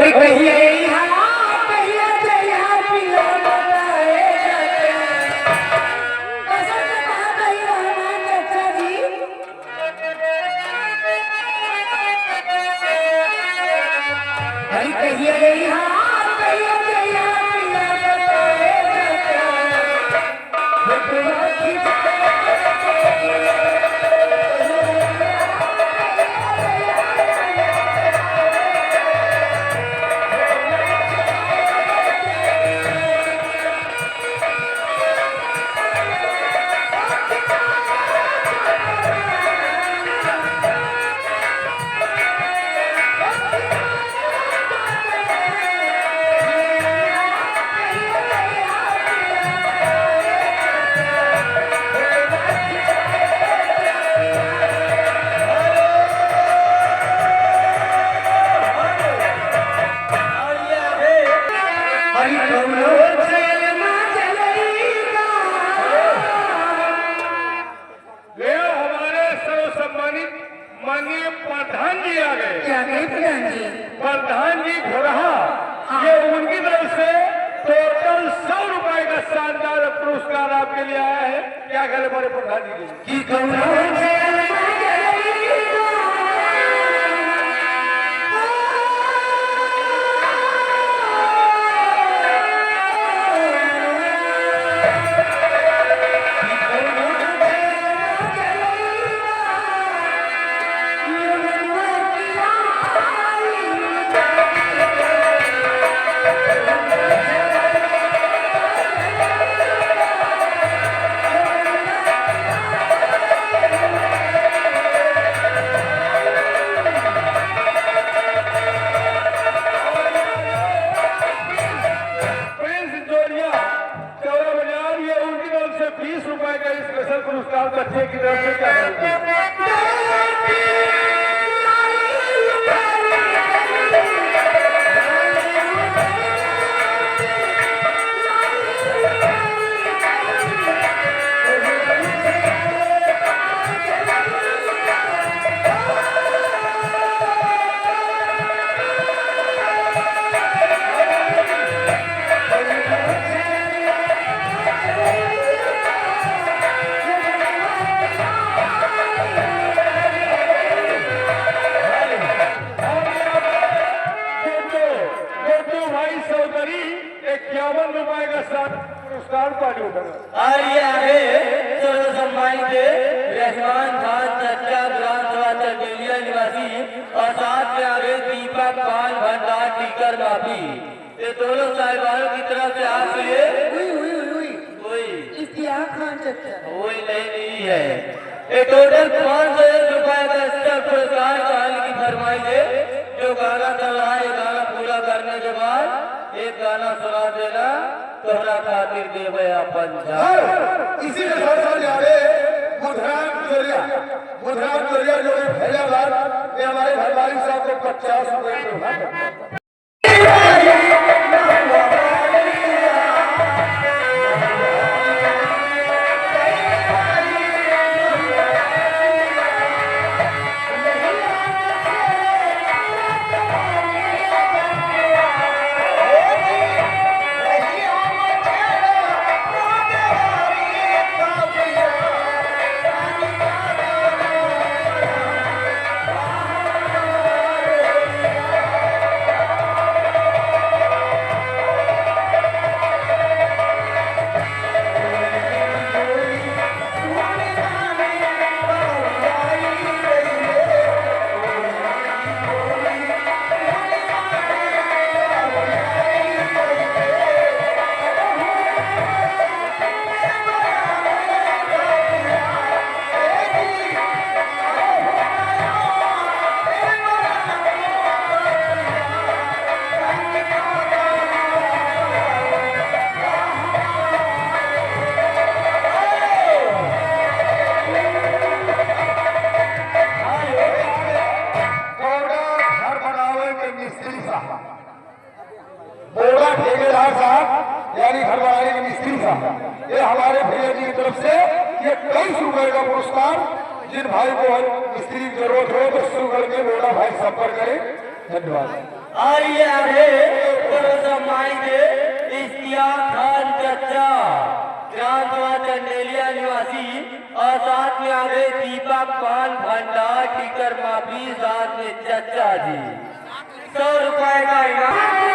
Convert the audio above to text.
अरे कहिए प्रधान जी आ गए। क्या गए प्रधान जी? प्रधान जी घोरहा ये उनकी तरफ से टोटल 100 रुपए का शानदार पुरस्कार आपके लिए आया है। क्या कह रहे हमारे प्रधान जी की पुरस्कार बच्चे की तरफ से क्या पुरस्कार पार्टी सम्मानित रहमान खान चच्चा विधानसभा चंदेलिया निवासी और साथ में आगे दीपक पाल भंडार टीकर माफी ये दोनों साहिबानों की तरफ से आपके लिए खान चच्चा वही नहीं है। ये टोटल 500 रुपए का स्तर पुरस्कार गाने की फरमाइश है। जो गाना चल रहा है गाना पूरा करने के बाद एक गाना सुना देना तोहरा खातिर देवे अपन जान। इसी के साथ साथ यारे बुधराम जोरिया जो फैजाबाद ये हमारे भरवारी साहब को 50 रुपए यानी घर बनाने के मिस्त्री साहब ये हमारे भैया जी की तरफ से ये 23 रुपए का पुरस्कार जिन भाई को मिस्त्री की जरूरत हो तो शुरू करके बोला भाई संपर्क करें। धन्यवाद। आइए आगे थोड़ा माइके इश्तियाक खान चचा ग्राम चंदेलिया निवासी और साथ में आगे दीपक पान भंडार टीकर माफी साथ में चचा जी 100 रुपए का इनाम